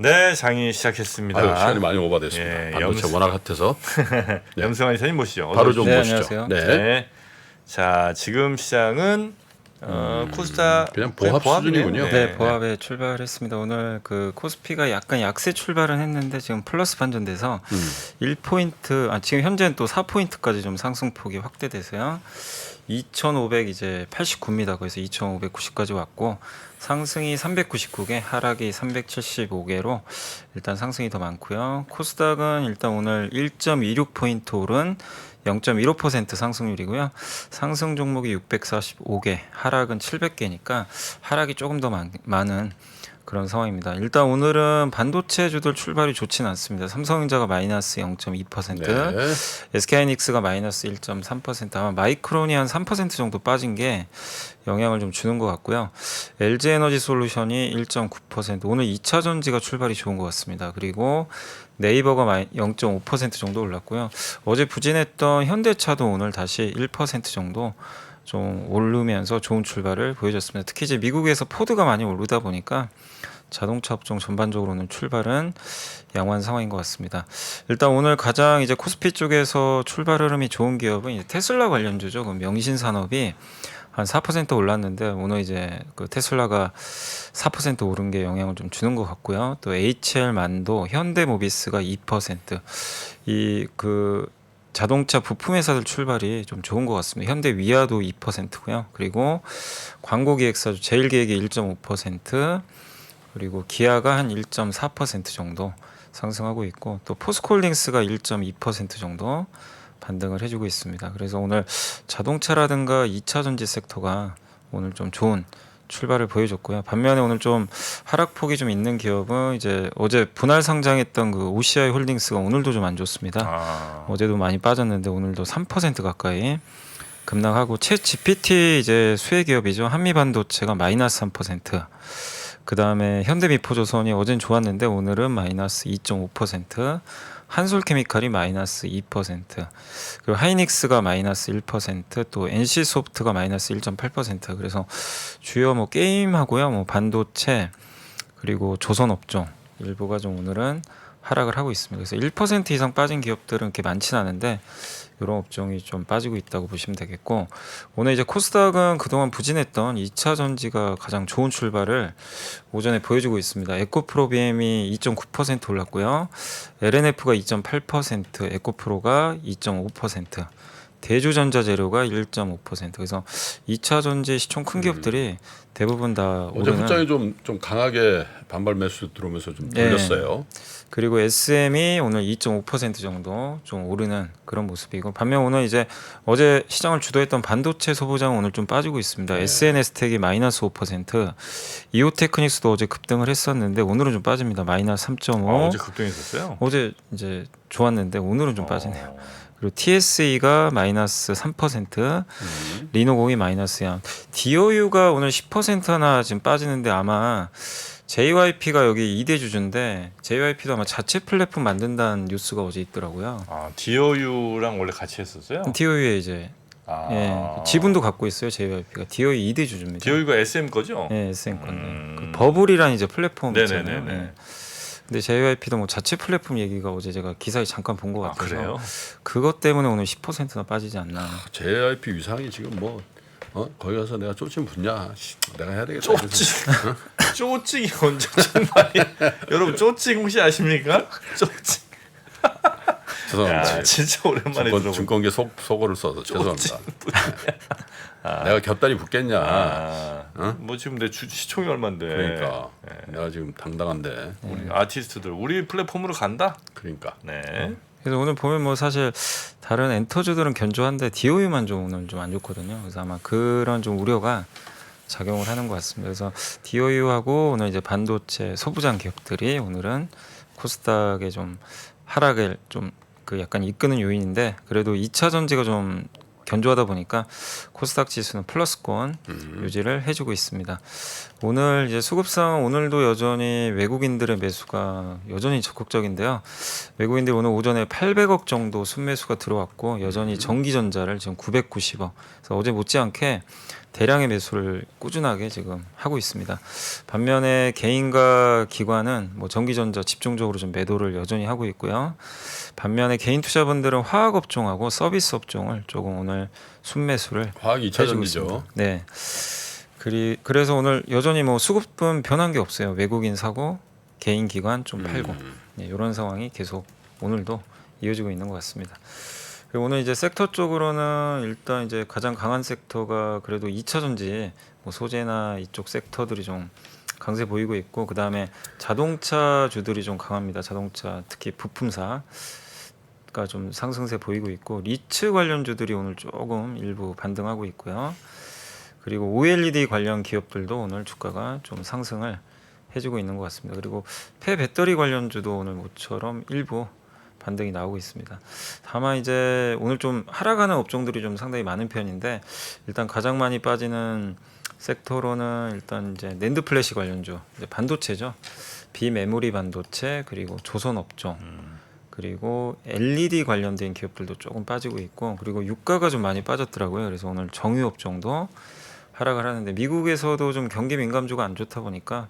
네, 장이 시작했습니다. 아유, 시간이 많이 오버됐습니다. 예, 반도체 워낙 핫해서 네. 염승환 이사님 모시죠. 바로 좀 네, 보시죠. 안녕하세요. 네. 네. 자, 지금 시장은 코스닥 그냥 거의 보합 보합이네요. 수준이군요. 네, 보합에 출발했습니다. 오늘 그 코스피가 약간 약세 출발은 했는데 지금 플러스 반전돼서 1포인트, 지금 현재는 또 4포인트까지 좀 상승폭이 확대돼서요. 2,500 이제 89입니다. 그래서 2,590까지 왔고 상승이 399개, 하락이 375개로 일단 상승이 더 많고요. 코스닥은 일단 오늘 1.26포인트 오른 0.15% 상승률이고요. 상승 종목이 645개, 하락은 700개니까 하락이 조금 더 많은 그런 상황입니다. 일단 오늘은 반도체주들 출발이 좋지는 않습니다. 삼성전자가 마이너스 0.2%, 네. SK하이닉스가 마이너스 1.3%, 아마 마이크론이 한 3% 정도 빠진 게 영향을 좀 주는 것 같고요. LG에너지솔루션이 1.9%, 오늘 2차 전지가 출발이 좋은 것 같습니다. 그리고 네이버가 0.5% 정도 올랐고요. 어제 부진했던 현대차도 오늘 다시 1% 정도 좀 오르면서 좋은 출발을 보여줬습니다. 특히 이제 미국에서 포드가 많이 오르다 보니까 자동차 업종 전반적으로는 출발은 양호한 상황인 것 같습니다. 일단 오늘 가장 이제 코스피 쪽에서 출발 흐름이 좋은 기업은 이제 테슬라 관련주죠. 그 명신산업이 한 4% 올랐는데 오늘 이제 그 테슬라가 4% 오른 게 영향을 좀 주는 것 같고요. 또 HL만도, 현대모비스가 2%, 이 그 자동차 부품 회사들 출발이 좀 좋은 것 같습니다. 현대 위아도 2%고요. 그리고 광고 기획사주 제일기획이 1.5%, 그리고 기아가 한 1.4% 정도 상승하고 있고 또 포스코홀딩스가 1.2% 정도 반등을 해주고 있습니다. 그래서 오늘 자동차라든가 2차 전지 섹터가 오늘 좀 좋은 출발을 보여줬고요. 반면에 오늘 좀 하락폭이 좀 있는 기업은 이제 어제 분할 상장했던 그 OCI 홀딩스가 오늘도 좀 안 좋습니다. 어제도 많이 빠졌는데 오늘도 3% 가까이 급락하고 챗 GPT 이제 수혜 기업이죠. 한미반도체가 마이너스 3%. 그 다음에 현대미포조선이 어젠 좋았는데 오늘은 마이너스 2.5%, 한솔케미칼이 마이너스 2%, 그리고 하이닉스가 마이너스 1%, 또 NC소프트가 마이너스 1.8%. 그래서 주요 뭐 게임하고요, 뭐 반도체 그리고 조선업종 일부가 좀 오늘은 하락을 하고 있습니다. 그래서 1% 이상 빠진 기업들은 그렇게 많지는 않은데 이런 업종이 좀 빠지고 있다고 보시면 되겠고, 오늘 이제 코스닥은 그동안 부진했던 2차 전지가 가장 좋은 출발을 오전에 보여주고 있습니다. 에코프로비엠이 2.9% 올랐고요. LNF가 2.8%, 에코프로가 2.5%, 대주전자재료가 1.5%. 그래서 2차 전지 시총 큰 기업들이 대부분 다 어제 오르는. 후장이 좀 강하게 반발 매수 들어오면서 좀 돌렸어요. 그리고 SM이 오늘 2.5% 정도 좀 오르는 그런 모습이고, 반면 오늘 이제 어제 시장을 주도했던 반도체 소부장 오늘 좀 빠지고 있습니다. SNS텍이 마이너스 5%, 이오테크닉스도 어제 급등을 했었는데 오늘은 좀 빠집니다. 마이너스 3.5. 어제 급등했었어요. 어제 이제 좋았는데 오늘은 좀 빠지네요. 그리고 TSE가 마이너스 3%, 리노공이 마이너스 0. DOU가 오늘 10%나 지금 빠지는데 아마 JYP가 여기 2대 주주인데 JYP도 아마 자체 플랫폼 만든다는 뉴스가 어제 있더라고요. DOU랑 원래 같이 했었어요. DOU에 이제 지분도 갖고 있어요. JYP가 DOU 2대 주주입니다. DOU가 SM 거죠? 네, SM 건데 그 버블이라는 이제 플랫폼 있잖아요. 네네네네. 네. 근데 JYP도 뭐 자체 플랫폼 얘기가 어제 제가 기사에 잠깐 본 것 같아서 그래요? 그것 때문에 오늘 10%나 빠지지 않나. JYP 위상이 지금 뭐 거기 가서 내가 쪼칭 붙냐? 내가 해야 되겠다. 쪼찡이 언제 정말 여러분 쪼찡 혹시 아십니까? 쪼찡. 죄송합니다. 야, 진짜 오랜만에 들어보. 증권계 속어를 써서 죄송합니다. 내가 곁다리 붙겠냐? 뭐 지금 내 시총이 얼만데? 그러니까 내가 지금 당당한데. 우리 아티스트들 우리 플랫폼으로 간다. 그러니까. 네. 그래서 오늘 보면 뭐 사실 다른 엔터주들은 견조한데 DOU만 좀 오늘 좀 안 좋거든요. 그래서 아마 그런 좀 우려가 작용을 하는 것 같습니다. 그래서 DOU하고 오늘 이제 반도체 소부장 기업들이 오늘은 코스닥의 좀 하락을 좀 그 약간 이끄는 요인인데, 그래도 2차 전지가 좀 견조하다 보니까 코스닥 지수는 플러스권 유지를 해주고 있습니다. 오늘 이제 수급상 오늘도 여전히 외국인들의 매수가 여전히 적극적인데요. 외국인들이 오늘 오전에 800억 정도 순매수가 들어왔고 여전히 전기전자를 지금 990억. 그래서 어제 못지않게 대량의 매수를 꾸준하게 지금 하고 있습니다. 반면에 개인과 기관은 뭐 전기전자 집중적으로 좀 매도를 여전히 하고 있고요. 반면에 개인 투자분들은 화학 업종하고 서비스 업종을 조금 오늘 순매수를 화학 해주고 2차전지죠. 있습니다. 네. 그래서 오늘 여전히 뭐 수급은 변한 게 없어요. 외국인 사고 개인 기관 좀 팔고 네, 이런 상황이 계속 오늘도 이어지고 있는 것 같습니다. 그리고 오늘 이제 섹터 쪽으로는 일단 이제 가장 강한 섹터가 그래도 2차 전지 뭐 소재나 이쪽 섹터들이 좀 강세 보이고 있고 그 다음에 자동차 주들이 좀 강합니다. 자동차 특히 부품사가 좀 상승세 보이고 있고 리츠 관련주들이 오늘 조금 일부 반등하고 있고요. 그리고 OLED 관련 기업들도 오늘 주가가 좀 상승을 해주고 있는 것 같습니다. 그리고 폐배터리 관련주도 오늘 모처럼 일부 반등이 나오고 있습니다. 다만 이제 오늘 좀 하락하는 업종들이 좀 상당히 많은 편인데 일단 가장 많이 빠지는 섹터로는 일단 이제 낸드 플래시 관련주, 이제 반도체죠. 비메모리 반도체 그리고 조선 업종 그리고 LED 관련된 기업들도 조금 빠지고 있고 그리고 유가가 좀 많이 빠졌더라고요. 그래서 오늘 정유 업종도 하락을 하는데 미국에서도 좀 경기 민감주가 안 좋다 보니까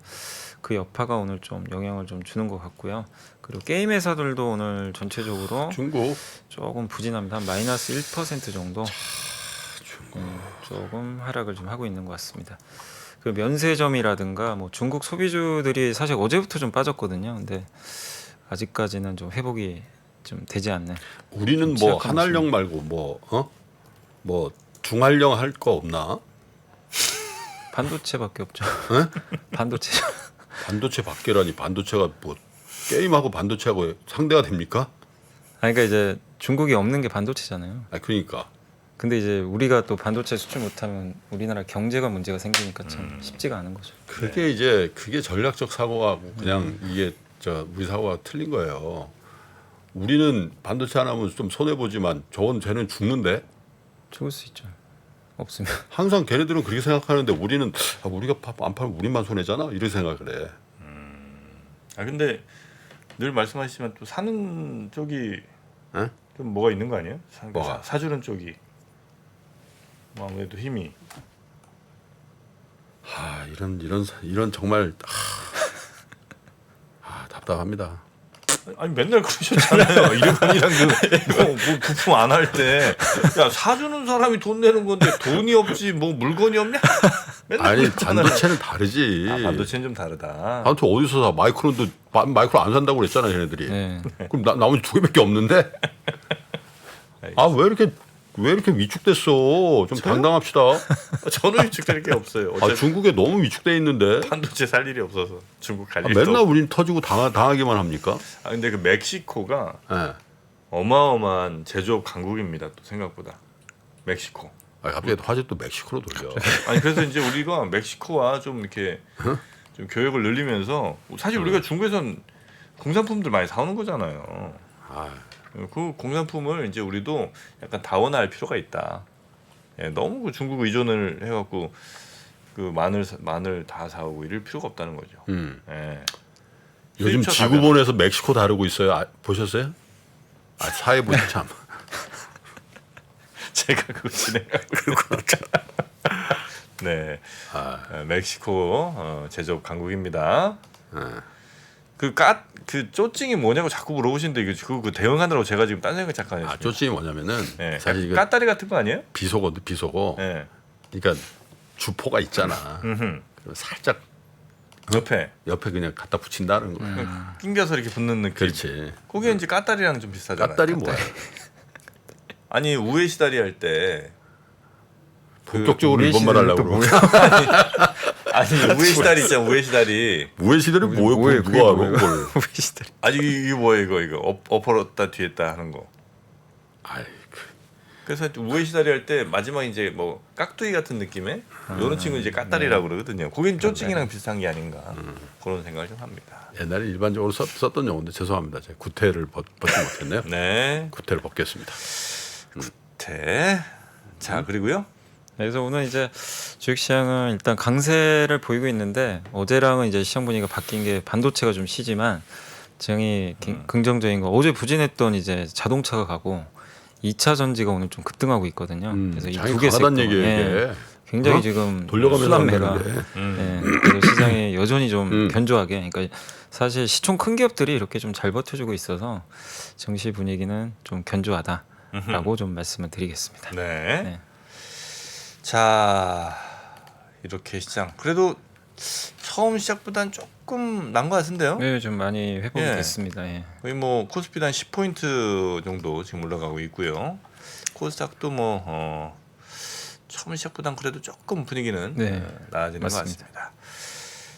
그 여파가 오늘 좀 영향을 좀 주는 것 같고요. 그리고 게임 회사들도 오늘 전체적으로 중국 조금 부진합니다. 한 마이너스 1% 정도 조금 하락을 좀 하고 있는 것 같습니다. 그 면세점이라든가 뭐 중국 소비주들이 사실 어제부터 좀 빠졌거든요. 근데 아직까지는 좀 회복이 좀 되지 않는. 우리는 좀 뭐 취약한 한한령 말고 뭐 중한령 할 거 없나? 반도체밖에 없죠. 반도체. 반도체 밖에라니 반도체가 뭐 게임하고 반도체하고 상대가 됩니까? 그러니까 이제 중국이 없는 게 반도체잖아요. 아 그러니까 근데 이제 우리가 또 반도체 수출 못하면 우리나라 경제가 문제가 생기니까 참 쉽지가 않은 거죠. 그게 이제 그게 전략적 사고가 그냥 이게 우리 사고가 틀린 거예요. 우리는 반도체 하나면 좀 손해 보지만 쟤는 죽는데 죽을 수 있죠. 없으면. 항상 걔네들은 그렇게 생각하는데 우리는 우리가 안 팔면 우리만 손해잖아 이런 생각을 해. 아 근데 늘 말씀하시지만 또 사는 쪽이 에? 좀 뭐가 있는 거 아니에요? 뭐가? 사주는 쪽이 뭐 아무래도 힘이. 이런 정말 답답합니다. 아니 맨날 그러셨잖아요. 일본이랑 뭐 부품 안 할 때 야 사주는 사람이 돈 내는 건데 돈이 없지 뭐 물건이 없냐? 맨날 아니 그러잖아요. 반도체는 다르지. 반도체는 좀 다르다. 반도체 어디서 사? 마이크론도 마이크론 안 산다고 그랬잖아 걔네들이. 네. 그럼 나머지 두 개밖에 없는데. 왜 이렇게 위축됐어? 좀 당당합시다. 저는 위축될 게 없어요. 중국에 너무 위축돼 있는데. 반도체 살 일이 없어서 중국 갈 일도 맨날 없고. 우린 터지고 당하기만 합니까? 근데 그 멕시코가 예. 어마어마한 제조업 강국입니다. 또 생각보다 멕시코. 갑자기 화제 또 멕시코로 돌려. 아니 그래서 이제 우리가 멕시코와 좀 이렇게 좀 교역을 늘리면서 사실 우리가 중국에선 공산품들 많이 사오는 거잖아요. 그 공산품을 이제 우리도 약간 다원화할 필요가 있다. 예, 너무 그 중국 의존을 해갖고 그 마늘 다 사오고 이럴 필요가 없다는 거죠. 예. 요즘 수입처 지구본에서 멕시코 다루고 있어요. 보셨어요? 사회 보시 참. 제가 그거 진행하고 있습니다. 네, 멕시코 제조업 강국입니다. 그 쪼찡이 뭐냐고 자꾸 물어보시는데 이게 그 대응하느라고 제가 지금 딴 생각 잠깐 했어요. 쪼찡이 뭐냐면은 네, 사실 이거 까따리 같은 거 아니에요? 비속어. 네. 그러니까 주포가 있잖아. 그럼 살짝 옆에 그냥 갖다 붙인다는 거야. 낑겨서 이렇게 붙는 느낌. 그렇지. 그게 이제 까따리랑 좀 비슷하잖아요. 까따리 뭐야? 아니 우에시다리 할 때 본격적으로 일본말 하려고 그러고. 아니 우에시다리 있잖아. 우에시다리. 우에시다리 뭐예요? 누가 알아? 그걸. 우에시다리. 아니 이게 뭐예요 이거 엎어졌다 뒤에다 하는 거. 그래서 우에시다리 할 때 마지막 이제 뭐 깍두기 같은 느낌의 이런 친구 이제 까따리라고 그러거든요. 그게 쪼찡이랑 비슷한 게 아닌가 그런 생각을 좀 합니다. 옛날에 일반적으로 썼던 용어인데 죄송합니다. 제가 구태를 벗지 못했네요. 네. 구태를 벗겠습니다. 대 자 그리고요. 그래서 오늘 이제 주식시장은 일단 강세를 보이고 있는데 어제랑은 이제 시장 분위기가 바뀐 게 반도체가 좀 쉬지만 굉장히 긍정적인 거 어제 부진했던 이제 자동차가 가고 2차 전지가 오늘 좀 급등하고 있거든요. 그래서 이 장이 두 개 섹터 강하다는 얘기예요. 이게. 굉장히 지금 돌려가면서 순환매가 한다는데. 그래서 시장이 여전히 좀 견조하게 그러니까 사실 시총 큰 기업들이 이렇게 좀 잘 버텨주고 있어서 증시 분위기는 좀 견조하다라고 좀 말씀을 드리겠습니다. 네. 네. 자 이렇게 시장 그래도 처음 시작보다는 조금 난 것 같은데요. 네, 좀 많이 회복이 예. 됐습니다. 예. 거의 뭐 코스피도 한 10포인트 정도 지금 올라가고 있고요. 코스닥도 뭐 처음 시작보다는 그래도 조금 분위기는 네, 나아지는 맞습니다. 것 같습니다.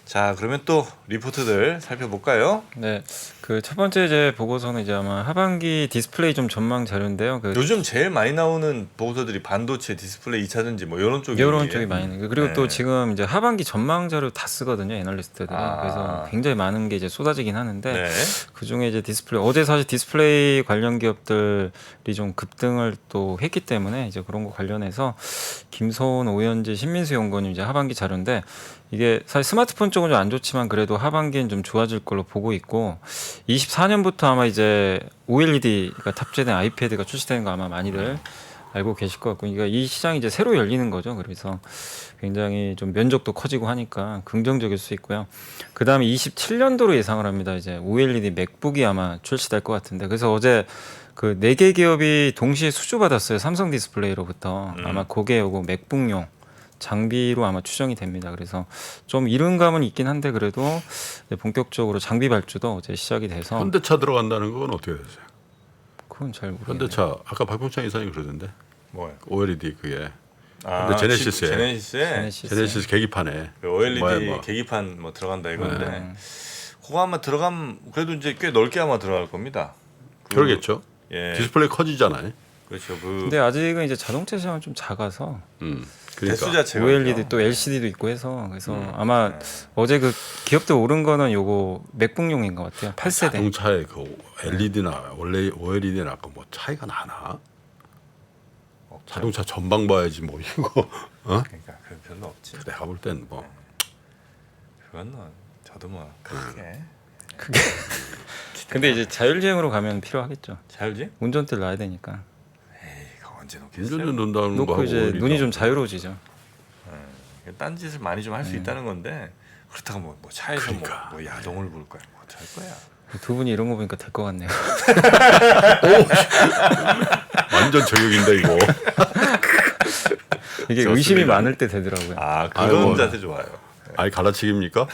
자 그러면 또 리포트들 살펴볼까요? 네, 그 첫 번째 이제 보고서는 이제 아마 하반기 디스플레이 좀 전망 자료인데요. 그 요즘 제일 많이 나오는 보고서들이 반도체, 디스플레이, 2차전지 뭐 이런 쪽이에요. 이런 쪽이 많이 나요. 그리고 네. 또 지금 이제 하반기 전망 자료 다 쓰거든요, 애널리스트들은. 아. 그래서 굉장히 많은 게 이제 쏟아지긴 하는데 네. 그 중에 이제 디스플레이 어제 사실 디스플레이 관련 기업들이 좀 급등을 또 했기 때문에 이제 그런 거 관련해서 김소은, 오현지, 신민수 연구원님 이제 하반기 자료인데 이게 사실 스마트폰 쪽은 좀 안 좋지만 그래도 하반기엔 좀 좋아질 걸로 보고 있고 24년부터 아마 이제 OLED가 탑재된 아이패드가 출시되는 거 아마 많이들 알고 계실 것 같고 그러니까 이 시장이 이제 새로 열리는 거죠. 그래서 굉장히 좀 면적도 커지고 하니까 긍정적일 수 있고요. 그 다음에 27년도로 예상을 합니다. 이제 OLED 맥북이 아마 출시될 것 같은데 그래서 어제 그 4개 기업이 동시에 수주받았어요. 삼성 디스플레이로부터 아마 그게 요거 맥북용 장비로 아마 추정이 됩니다. 그래서 좀 이른 감은 있긴 한데 그래도 본격적으로 장비 발주도 어제 시작이 돼서 현대차 들어간다는 건 어떻게 되세요? 그건 잘 모르겠네요. 현대차 아까 박병창 이사님 그러던데 뭐요? OLED 그게 아, 근데 제네시스에. 제네시스에 제네시스 계기판에 그 OLED 뭐야. 계기판 뭐 들어간다 이건데 네. 그거 아마 들어가면 그래도 이제 꽤 넓게 아마 들어갈 겁니다. 그러겠죠. 예. 디스플레이 커지잖아요. 그렇죠. 근데 아직은 이제 자동차 시장은 좀 작아서 그러니까 대수 자체가 OLED 또 LCD도 있고 해서 그래서 아마 어제 그 기업들 오른 거는 요거 맥북용인 것 같아요. 8세대. 자동차의 그 LED나 원래 OLED나 뭐 차이가 나나? 자동차 전방 봐야지 뭐 이거. 그러니까 그 별로 없지. 내가 볼 땐 뭐 그건 뭐 저도 뭐 크게 근데 이제 자율주행으로 가면 필요하겠죠. 자율지? 운전대를 놔야 되니까. 에이, 그거 언제 놓겠어요? 운전은 논다는 거 놓고 하고 이제 OLED 눈이 좀 하고. 자유로워지죠. 딴 짓을 많이 좀 할 수 있다는 건데 그렇다고 뭐 차에서 그러니까. 뭐 야동을 볼 거야, 뭐 어쩔 거야. 두 분이 이런 거 보니까 될 것 같네요. 완전 저격인데 이거. 이게 좋습니다. 의심이 많을 때 되더라고요. 아 그런 아이고. 자세 좋아요. 아니 갈아치기입니까?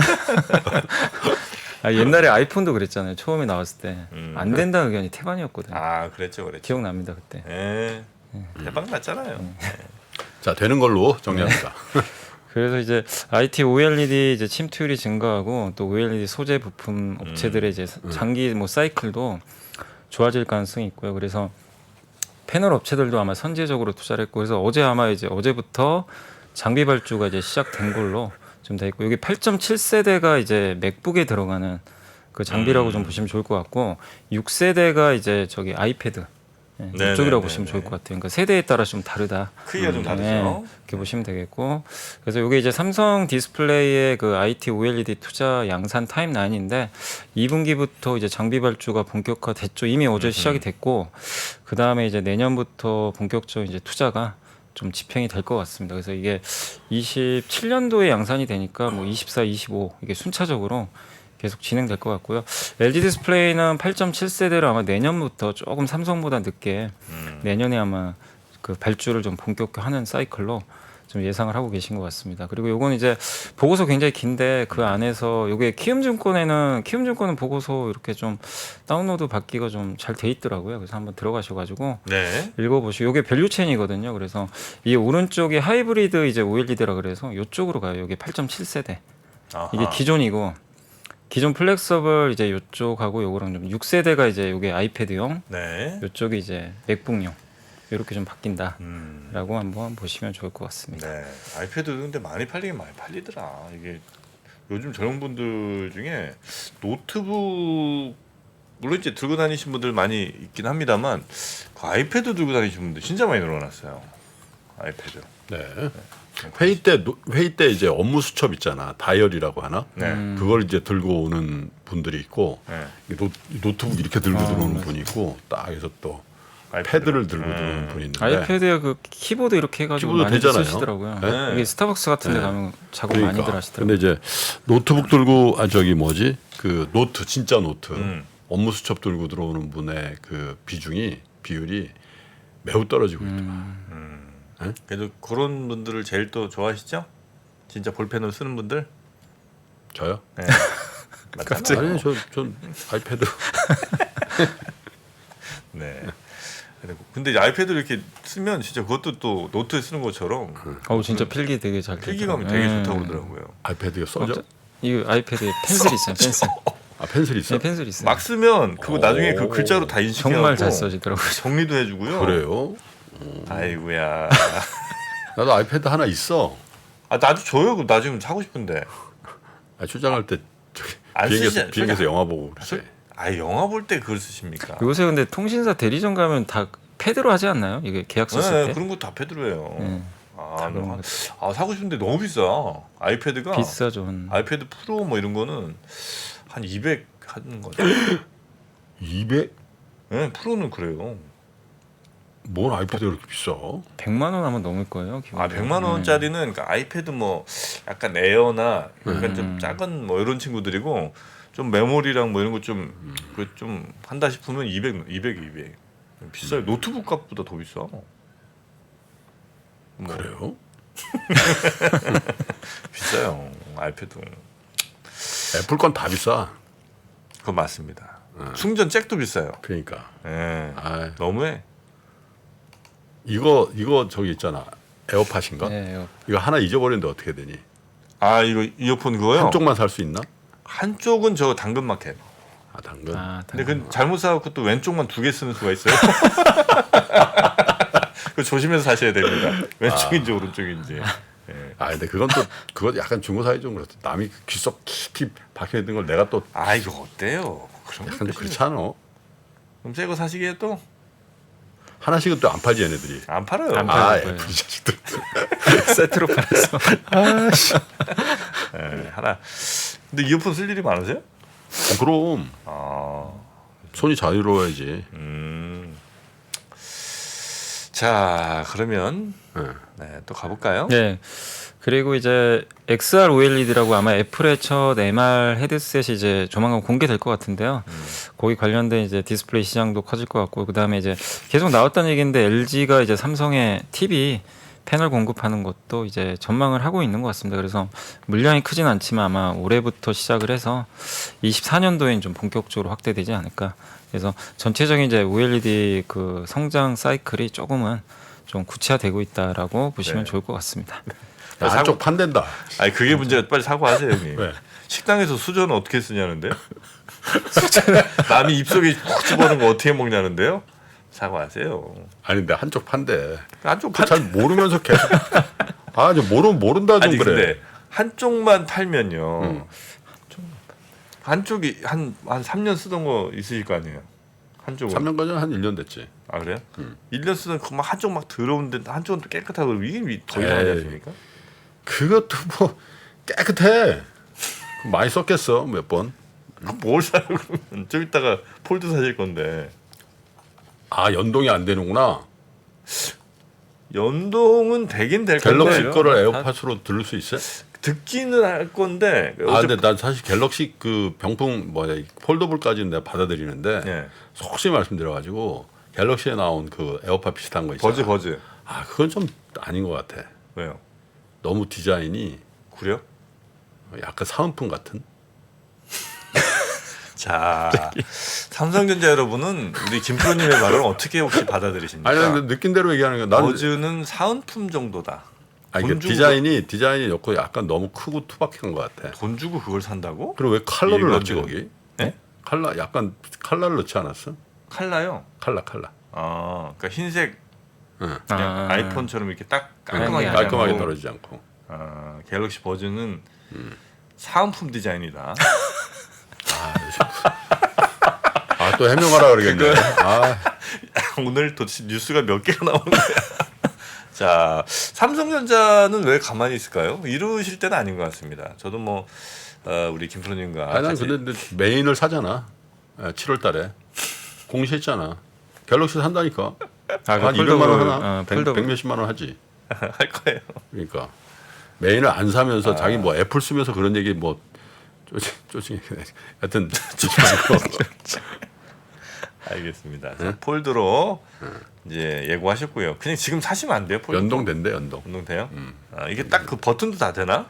아, 옛날에 아이폰도 그랬잖아요. 처음에 나왔을 때 안 된다는 의견이 태반이었거든요. 아 그랬죠, 그랬죠. 기억납니다 그때. 예, 대박 났잖아요. 자 되는 걸로 정리합니다. 그래서 이제 IT OLED 이제 침투율이 증가하고 또 OLED 소재 부품 업체들의 이제 장기 뭐 사이클도 좋아질 가능성이 있고요. 그래서 패널 업체들도 아마 선제적으로 투자를 했고 그래서 어제 아마 이제 어제부터 장비 발주가 이제 시작된 걸로 좀 돼 있고 여기 8.7세대가 이제 맥북에 들어가는 그 장비라고 좀 보시면 좋을 것 같고 6세대가 이제 저기 아이패드 네네네네. 이쪽이라고 보시면 좋을 것 같아요. 그러니까 세대에 따라 좀 다르다. 크기가 좀 다르죠. 네, 이렇게 보시면 되겠고 그래서 이게 이제 삼성 디스플레이의 그 IT OLED 투자 양산 타임라인인데 2분기부터 이제 장비 발주가 본격화됐죠. 이미 어제 시작이 됐고 그 다음에 이제 내년부터 본격적인 이제 투자가 좀 집행이 될 것 같습니다. 그래서 이게 27년도에 양산이 되니까 뭐 24, 25 이게 순차적으로 계속 진행될 것 같고요. LG 디스플레이는 8.7세대를 아마 내년부터 조금 삼성보다 늦게 내년에 아마 그 발주를 좀 본격화하는 사이클로 좀 예상을 하고 계신 것 같습니다. 그리고 요건 이제 보고서 굉장히 긴데 그 안에서 요게 키움증권은 보고서 이렇게 좀 다운로드 받기가 좀 잘 돼 있더라고요. 그래서 한번 들어가셔가지고 네. 읽어보시고 요게 밸류 체인이거든요. 그래서 이 오른쪽이 하이브리드 이제 OLED라 그래서 요쪽으로 가요. 요게 8.7세대 이게 기존이고 기존 플렉서블 이제 요쪽하고 요거랑 좀 6세대가 이제 요게 아이패드용 네. 요쪽이 이제 맥북용 이렇게 좀 바뀐다라고 한번 보시면 좋을 것 같습니다. 네. 아이패드 근데 많이 팔리긴 많이 팔리더라. 이게 요즘 젊은 분들 중에 노트북 물론 이제 들고 다니신 분들 많이 있긴 합니다만 그 아이패드 들고 다니시는 분들 진짜 많이 늘어났어요. 아이패드. 네. 회의 때 이제 업무 수첩 있잖아. 다이어리라고 하나? 네. 그걸 이제 들고 오는 분들이 있고 네. 노트북 이렇게 들고 들어오는 분이 있고 딱 해서 또 패드를 들고 들어오는 분이 있는데 아이패드에 그 키보드 이렇게 해가지고 키보드 많이 되잖아요. 쓰시더라고요. 네. 이게 스타벅스 같은데 가면 작업 많이들 하시더라고요. 근데 이제 노트북 들고 그 노트 진짜 노트 업무 수첩 들고 들어오는 분의 그 비율이 매우 떨어지고 있더라. 그래도 그런 분들을 제일 또 좋아하시죠? 진짜 볼펜으로 쓰는 분들? 저요? 네. 갑자기. 아니 전 아이패드. 네. 근데 이제 아이패드를 이렇게 쓰면 진짜 그것도 또 노트에 쓰는 것처럼 진짜 필기 되게 잘 필기감이 되더라고요. 되게 좋다고 그러더라고요. 아이패드가 써져? 이거 아이패드에 펜슬 있어요. 펜슬. 아 펜슬 있어? 네, 펜슬 있어요. 막 쓰면 그거 나중에 그 글자로 다 인식해서 정말 잘 써지더라고요. 정리도 해주고요. 그래요? 아이고야. 나도 아이패드 하나 있어. 아 나도 줘요. 그거 나 지금 사고 싶은데. 출장할 때 저기 안 쓰시지- 비행기에서 영화 보고 그러지. 아 영화 볼 때 그걸 쓰십니까? 요새 근데 통신사 대리점 가면 다 패드로 하지 않나요? 이게 계약서 쓸 네, 때? 그런 거 다 패드로 해요. 네. 아, 사고 싶은데 너무 비싸. 아이패드가 비싸죠. 아이패드 프로 뭐 이런 거는 한 200 하는 거죠. 200? 네, 프로는 그래요. 뭔 아이패드가 그렇게 비싸? 100만 원 하면 넘을 거예요. 아 100만 원짜리는 그러니까 아이패드 뭐 약간 에어나 약간 좀 작은 뭐 이런 친구들이고 좀 메모리랑 뭐 이런 거 좀 그 좀 한다 싶으면 200 비싸요. 노트북 값보다 더 비싸. 뭐, 그래요? 비싸요. 아이패드. 애플 건 다 비싸. 그건 맞습니다. 충전 잭도 비싸요. 그러니까. 예. 아, 너무해. 이거 저기 있잖아. 에어팟인가? 네, 이거 하나 잊어버렸는데 어떻게 되니? 아 이거 이어폰 그거요? 한쪽만 살 수 있나? 한쪽은 저 당근마켓. 아 당근. 근데 그 잘못 사갖고 또 왼쪽만 2개 쓰는 수가 있어요. 그 조심해서 사셔야 됩니다. 왼쪽인지 오른쪽인지. 예. 아 근데 그건 또 그거 약간 중고 사회 좀 그렇다. 남이 귀속 깊이 박혀 있는 걸 내가 또 아 이거 어때요? 그런 약간 거 그렇지 않아? 그럼 새거 사시기에 또 안 하나씩은 또 안 팔지 얘네들이. 팔아요. 안 아 팔 거예요. 애플 자식들. 세트로 팔아서. 예, 하나. 근데 이어폰 쓸 일이 많으세요? 그럼 아, 손이 자유로워야지. 자 그러면 네. 네, 또 가볼까요? 네. 그리고 이제 XR OLED라고 아마 애플의 첫 MR 헤드셋이 이제 조만간 공개될 것 같은데요. 거기 관련된 이제 디스플레이 시장도 커질 것 같고, 그 다음에 이제 계속 나왔던 얘기인데 LG가 이제 삼성의 TV 패널 공급하는 것도 이제 전망을 하고 있는 것 같습니다. 그래서 물량이 크진 않지만 아마 올해부터 시작을 해서 24년도엔 좀 본격적으로 확대되지 않을까. 그래서 전체적인 이제 OLED 그 성장 사이클이 조금은 좀 구체화되고 있다라고 보시면 네. 좋을 것 같습니다. 야, 한쪽 판댄다. 아니 그게 문제가 빨리 사과하세요 형님. 왜? 식당에서 수저는 어떻게 쓰냐는데? 남이 입속에 푹 집어넣은 거 어떻게 먹냐는데요? 사과하세요. 아니 근데 한쪽 판대. 한쪽 잘 모르면서 계속. 아, 이제 모른다 좀 아니 그래. 근데 한쪽만 팔면요. 한쪽이 한 3년 쓰던 거 있으실 거 아니에요. 한쪽은. 3년까지는 한 1년 됐지. 아 그래요? 1년 쓰던 그막 한쪽 막 더러운데 한쪽은 또 깨끗하고 이게 더 이상하지 에이. 않습니까? 그것도 뭐 깨끗해. 많이 썼겠어 몇 번. 뭘 사요 그러면 좀 이따가 폴드 사실 건데 아 연동이 안 되는구나. 연동은 되긴 될 갤럭시 건데요. 거를 에어팟으로 들을 수 있어? 듣기는 할 건데 아 근데 난 사실 갤럭시 그 병풍 폴더블까지는 내가 받아들이는데 예. 솔직히 말씀드려가지고 갤럭시에 나온 그 에어팟 비슷한 거 있잖아. 버즈 아 그건 좀 아닌 것 같아. 왜요? 너무 디자인이 그래요? 약간 사은품 같은. 자 삼성전자 여러분은 우리 김프로님의 말을 어떻게 혹시 받아들이십니까? 아니 근데 느낀 대로 얘기하는 거야. 나는 버즈는 사은품 정도다. 아니 돈 그 주고- 디자인이 넣고 약간 너무 크고 투박한 것 같아. 돈 주고 그걸 산다고? 그리고 왜 컬러를 일반적으로- 넣지 거기? 예? 칼라 약간 칼라를 넣지 않았어? 칼라요. 칼라. 아, 그러니까 흰색 응. 그냥 아. 아이폰처럼 이렇게 딱 깔끔하게 깔끔하게 하지 깔끔하게 않고, 떨어지지 않고. 아, 갤럭시 버즈는 사은품 디자인이다. 아 또 해명하라 그러겠네. 아 오늘 도대체 뉴스가 몇 개가 나오는 거야? 자, 삼성전자는 왜 가만히 있을까요? 이루실 때는 아닌 것 같습니다. 저도 뭐 우리 김프로님과 아니 난 같이 근데 메인을 사잖아. 7월달에 공시했잖아. 갤럭시 산다니까. 한 200만 원 하나, 100 몇십만 원 하지. 할 거예요. 그러니까 메인을 안 사면서 자기 뭐 애플 쓰면서 그런 얘기 뭐 쪼칭 하여튼 알겠습니다. 자, 폴드로 이제 예고하셨고요. 그냥 지금 사시면 안 돼요? 폴드 연동된대 연동. 연동돼요? 이게 딱 그 버튼도 다 되나?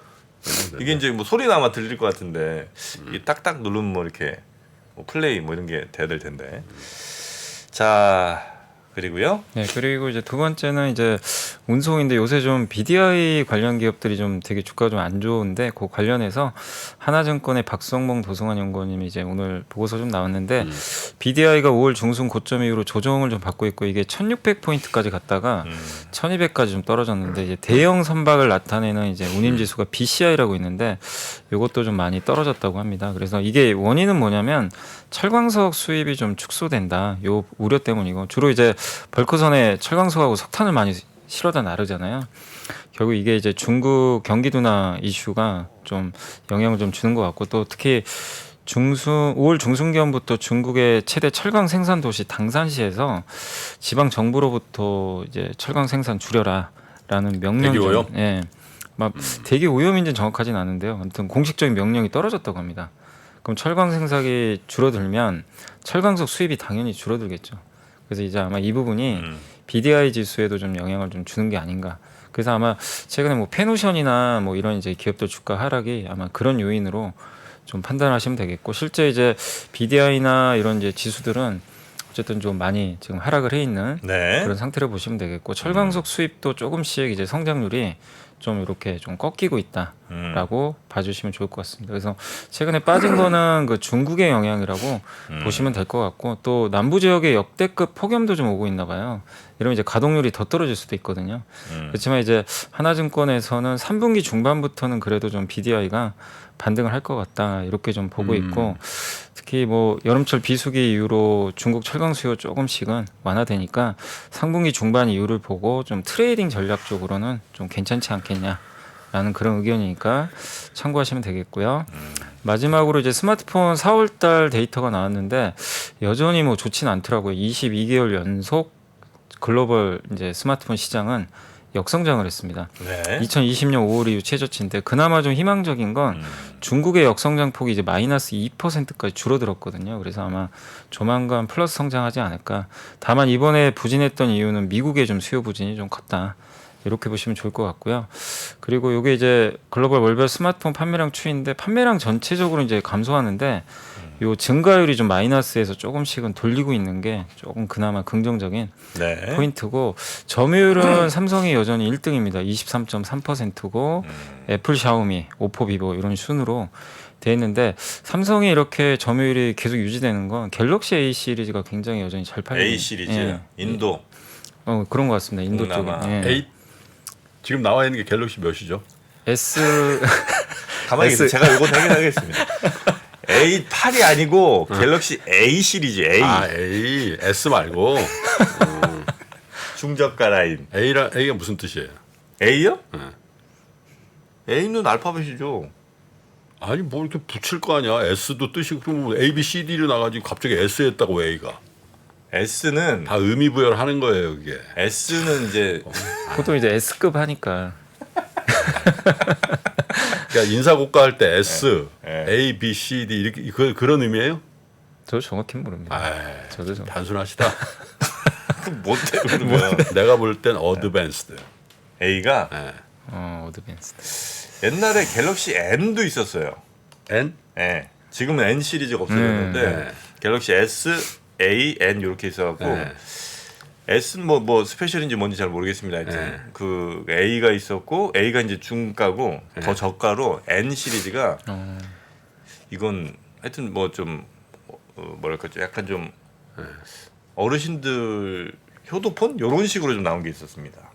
이게 이제 뭐 소리나 아마 들릴 것 같은데 이게 딱딱 누르면 뭐 이렇게 뭐 플레이 뭐 이런 게 돼야 될 텐데. 자, 그리고요. 네, 그리고 이제 두 번째는 이제 운송인데 요새 좀 BDI 관련 기업들이 좀 되게 주가가 좀 안 좋은데 그 관련해서 하나증권의 박성봉 도승환 연구원님이 이제 오늘 보고서 좀 나왔는데 BDI가 5월 중순 고점 이후로 조정을 좀 받고 있고 이게 1,600포인트까지 갔다가 1,200까지 좀 떨어졌는데 이제 대형 선박을 나타내는 이제 운임 지수가 BCI라고 있는데 이것도 좀 많이 떨어졌다고 합니다. 그래서 이게 원인은 뭐냐면 철광석 수입이 좀 축소된다. 요 우려 때문이고 주로 이제 벌크선에 철광석하고 석탄을 많이 실어다 나르잖아요. 결국 이게 이제 중국 경기 둔화 이슈가 좀 영향을 좀 주는 것 같고 또 특히 5월 중순경부터 중국의 최대 철강 생산 도시 당산시에서 지방 정부로부터 이제 철강 생산 줄여라라는 명령. 대기 오염? 예. 막 대기 오염인지는 정확하지는 않은데요. 아무튼 공식적인 명령이 떨어졌다고 합니다. 그럼 철강 생산이 줄어들면 철광석 수입이 당연히 줄어들겠죠. 그래서 이제 아마 이 부분이 BDI 지수에도 좀 영향을 좀 주는 게 아닌가. 그래서 아마 최근에 뭐 페노션이나 뭐 이런 이제 기업들 주가 하락이 아마 그런 요인으로 좀 판단하시면 되겠고 실제 이제 BDI나 이런 이제 지수들은 어쨌든 좀 많이 지금 하락을 해 있는 네. 그런 상태를 보시면 되겠고 철광석 수입도 조금씩 이제 성장률이 좀 이렇게 좀 꺾이고 있다라고 봐주시면 좋을 것 같습니다. 그래서 최근에 빠진 거는 그 중국의 영향이라고 보시면 될 것 같고 또 남부 지역에 역대급 폭염도 좀 오고 있나 봐요. 이러면 이제 가동률이 더 떨어질 수도 있거든요. 그렇지만 이제 하나증권에서는 3분기 중반부터는 그래도 좀 BDI가 반등을 할 것 같다 이렇게 좀 보고 있고 특히 뭐 여름철 비수기 이후로 중국 철강 수요 조금씩은 완화되니까 상분기 중반 이후를 보고 좀 트레이딩 전략 적으로는 좀 괜찮지 않겠냐라는 그런 의견이니까 참고하시면 되겠고요. 마지막으로 이제 스마트폰 4월달 데이터가 나왔는데 여전히 뭐 좋지는 않더라고요. 22개월 연속 글로벌 이제 스마트폰 시장은 역성장을 했습니다. 네. 2020년 5월 이후 최저치인데 그나마 좀 희망적인 건 중국의 역성장 폭이 이제 마이너스 2%까지 줄어들었거든요. 그래서 아마 조만간 플러스 성장하지 않을까. 다만 이번에 부진했던 이유는 미국의 좀 수요 부진이 좀 컸다. 이렇게 보시면 좋을 것 같고요. 그리고 이게 이제 글로벌 월별 스마트폰 판매량 추이인데 판매량 전체적으로 이제 감소하는데 요 증가율이 좀 마이너스에서 조금씩은 돌리고 있는 게 조금 그나마 긍정적인 네. 포인트고 점유율은 삼성이 여전히 1등입니다. 23.3%고 애플, 샤오미, 오포, 비보 이런 순으로 돼 있는데 삼성이 이렇게 점유율이 계속 유지되는 건 갤럭시 A 시리즈가 굉장히 여전히 잘 팔리고 A 시리즈 예. 인도 그런 것 같습니다. 인도 쪽에. 동남아. 예. A 지금 나와 있는 게 갤럭시 몇이죠? S 가만히 S. 있어요. 제가 이건 확인하겠습니다. A8이 아니고 갤럭시 A 시리즈 A A S 말고 중저가 라인 A가 무슨 뜻이에요? A요? 네. A는 알파벳이죠. 아니 뭐 이렇게 붙일 거 아니야? S도 뜻이 그러면 A, B, C, D로 나가지고 갑자기 S 했다고 A가 S는 다 의미 부여를 하는 거예요 이게. S는 이제 보통 이제 S급 하니까 그러니까 인사고가 할 때 S, 네. A, B, C, D 이렇게 그런 의미예요? 저 정확히 모릅니다. 아, 저도 좀 단순하시다. 못해 그러면 내가 볼 땐 어드밴스드. A가 네. 어드밴스드. 옛날에 갤럭시 N도 있었어요. N? 네. 지금은 N 시리즈가 없어졌는데 네. 갤럭시 S, A, N 이렇게 있어갖고 네. S는 뭐 스페셜인지 뭔지 잘 모르겠습니다. 하여튼 네. 그 A가 있었고 A가 이제 중가고 더 저가로 N 시리즈가 이건 하여튼 뭐 좀 뭐랄까 좀 약간 좀 어르신들 효도폰 이런 식으로 좀 나온 게 있었습니다.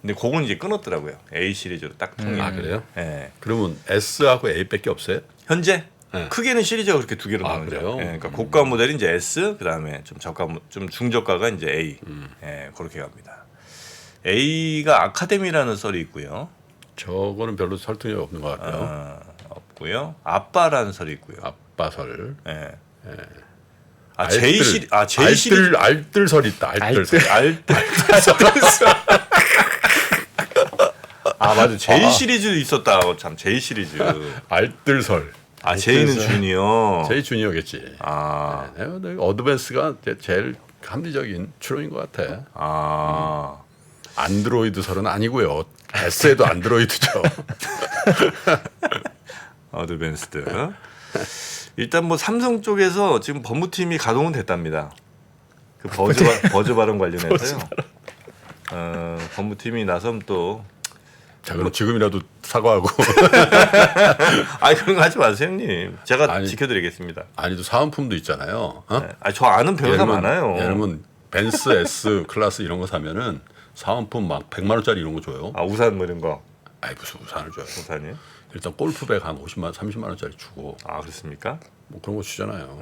근데 그건 이제 끊었더라고요. A 시리즈로 딱 통일. 아 그래요? 네. 그러면 S하고 A밖에 없어요? 현재 네. 크게는 시리즈가 그렇게 두 개로 아, 나오죠. 그래요? 그러니까 고가 모델이 이제 S, 그다음에 좀 저가, 좀 중저가가 이제 A, 예, 그렇게 갑니다. A가 아카데미라는 썰이 있고요. 저거는 별로 설득력이 없는 것 같고요. 없고요. 아빠라는 썰이 있고요. 아빠설. 예. 알뜰. 제이 시리즈 알뜰설 있다. 알뜰설. 맞아. 제이 시리즈 있었다. 참 제이 시리즈. 알뜰설. 제이는 주니어. 제이 주니어겠지. 네, 어드밴스가 제일 합리적인 추론인 것 같아. 안드로이드설은 아니고요. S에도 안드로이드죠. 어드밴스드. 일단 뭐 삼성 쪽에서 지금 법무팀이 가동은 됐답니다. 그 버즈 발언 관련해서요. 법무팀이 나서면 또. 자 그럼 지금이라도 사과하고. 그런 거 하지 마세요, 형님. 제가 지켜드리겠습니다. 아니도 사은품도 있잖아요. 네. 저 아는 변호사 많아요. 예를 들면 벤츠 S 클래스 이런 거 사면은 사은품 막 100만 원짜리 이런 거 줘요. 우산 뭐 이런 거. 무슨 우산을 줘요? 우산이요? 일단 골프백 한 50만, 30만 원짜리 주고. 그렇습니까? 뭐 그런 거 주잖아요.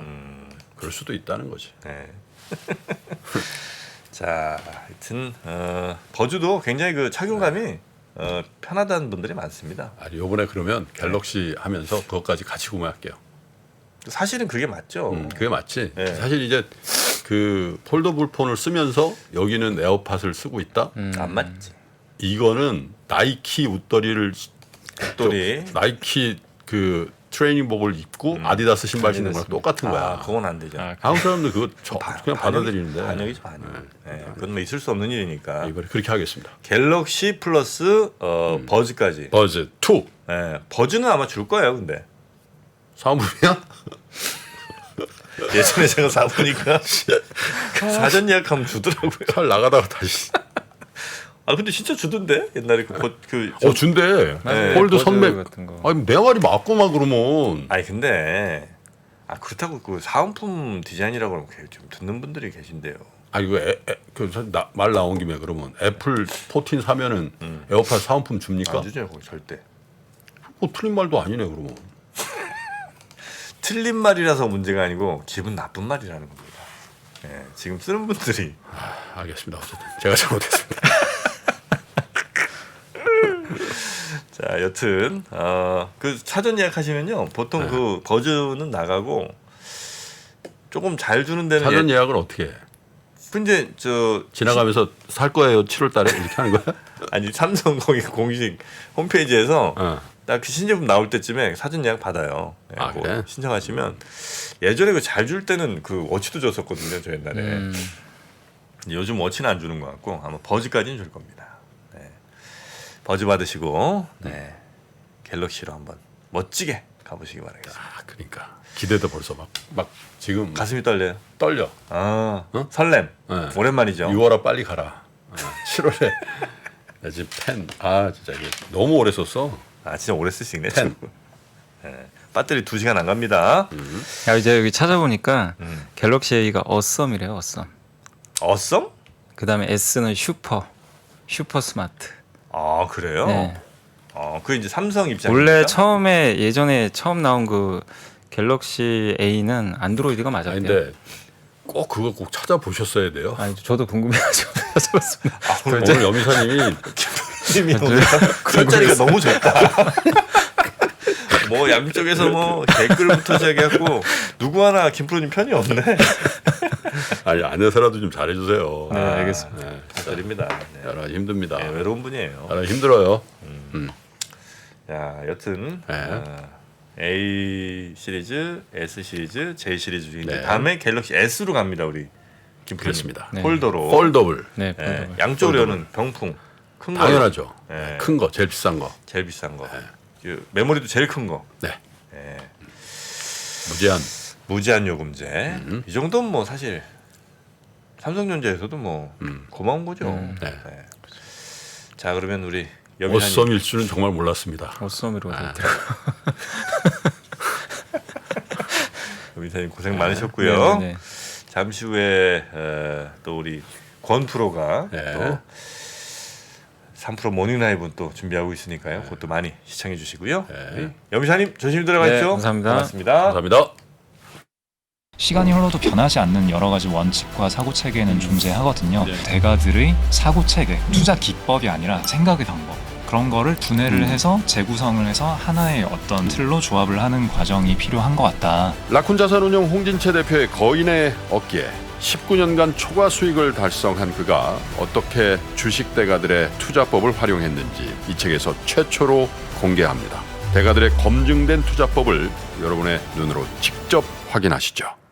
그럴 수도 있다는 거지. 네. 자, 하여튼 버즈도 굉장히 그 착용감이 편하다는 분들이 많습니다. 요번에 그러면 갤럭시 하면서 그것까지 같이 구매할게요. 사실은 그게 맞죠. 그게 맞지. 네. 사실 이제 그 폴더블 폰을 쓰면서 여기는 에어팟을 쓰고 있다. 안 맞지. 이거는 나이키 웃더리를 나이키 그 트레이닝복을 입고 아디다스 신발 신는 거랑 똑같은 거야. 그건 안 되죠. 한국 사람들 그거 그냥 받아들이는데. 반영이죠, 반영. 그건 뭐 있을 수 없는 일이니까. 이번에 그렇게 하겠습니다. 갤럭시 플러스 버즈까지. 버즈 2. 버즈는 아마 줄 거예요, 근데. 사은품이야? 예전에 제가 사보니까 사전 예약하면 주더라고요. 잘 나가다가 다시. 근데 진짜 주던데 옛날에 준대. 네, 폴드 버즈 선배. 같은 거. 내 말이 맞고만 그러면. 근데 그렇다고 그 사은품 디자인이라고 하면 좀 듣는 분들이 계신데요. 말 나온 김에 그러면 애플 14 사면은 에어팟 사은품 줍니까? 안 주죠, 거기 절대. 틀린 말도 아니네 그러면. 틀린 말이라서 문제가 아니고 기분 나쁜 말이라는 겁니다. 지금 쓰는 분들이. 알겠습니다. 어쨌든 제가 잘못했습니다. 자, 여튼 그 사전 예약하시면요 보통 그 버즈는 나가고 조금 잘 주는 데는 사전 예약을 어떻게 해? 근데 지나가면서 살 거예요 7월달에 이렇게 하는 거야? 삼성 거기 공식 홈페이지에서 딱 그 신제품 나올 때쯤에 사전 예약 받아요. 그래? 신청하시면 예전에 그 잘 줄 때는 그 워치도 줬었거든요, 저 옛날에. 요즘 워치는 안 주는 것 같고 아마 버즈까지는 줄 겁니다. 버즈 받으시고 갤럭시로 한번 멋지게 가보시기 바라겠습니다. 그러니까 기대도 벌써 막 지금 가슴이 떨려요. 떨려. 설렘. 네. 오랜만이죠. 6월아 빨리 가라. 7월에 나 지금 펜. 진짜 이게 너무 오래 썼어. 진짜 오래 쓰시네. 배터리 2시간 안 갑니다. 이제 여기 찾아보니까 갤럭시 A가 어썸이래요. 어썸? 그다음에 S는 슈퍼 스마트. 그래요? 네. 그 이제 삼성 입장입니다. 원래 예전에 처음 나온 그 갤럭시 A는 안드로이드가 맞았대요. 근데 꼭 그거 꼭 찾아보셨어야 돼요. 저도 궁금해가지고 찾아봤습니다. 오늘 여미사님이 님이 오늘 술자리가 너무 좋다. 뭐 양쪽에서 뭐 댓글부터 시작해갖고 누구 하나 김프로님 편이 없네. 안에서라도 좀 잘해주세요. 네, 알겠습니다. 부탁드립니다. 여러 힘듭니다. 외로운 분이에요. 힘들어요. 자, 여튼 A 시리즈, S 시리즈, J 시리즈 중에 다음에 갤럭시 S로 갑니다, 우리 김프로님. 그렇습니다. 폴더로. 폴더블. 네, 폴더블. 양쪽으로 여는 병풍. 큰 거. 당연하죠. 네. 큰 거, 제일 비싼 거. 제일 비싼 거. 그 메모리도 제일 큰 거. 네. 무제한 요금제. 이 정도면 뭐 사실 삼성전자에서도 뭐 고마운 거죠. 네. 자, 그러면 우리 어썸일 줄은 정말 몰랐습니다. 어썸으로 여미사님 고생 많으셨고요. 네. 잠시 후에 또 우리 권 프로가 또 3프로 모닝 라이브 또 준비하고 있으니까요. 그것도 많이 시청해 주시고요. 여미사님 조심히 들어가십시오. 감사합니다. 고맙습니다. 감사합니다. 시간이 흘러도 변하지 않는 여러 가지 원칙과 사고 체계는 존재하거든요. 대가들의 사고 체계, 투자 기법이 아니라 생각의 방법, 그런 거를 분해를 해서 재구성을 해서 하나의 어떤 틀로 조합을 하는 과정이 필요한 것 같다. 라쿤 자산운용 홍진채 대표의 거인의 어깨에 19년간 초과 수익을 달성한 그가 어떻게 주식 대가들의 투자법을 활용했는지 이 책에서 최초로 공개합니다. 대가들의 검증된 투자법을 여러분의 눈으로 직접 확인하시죠.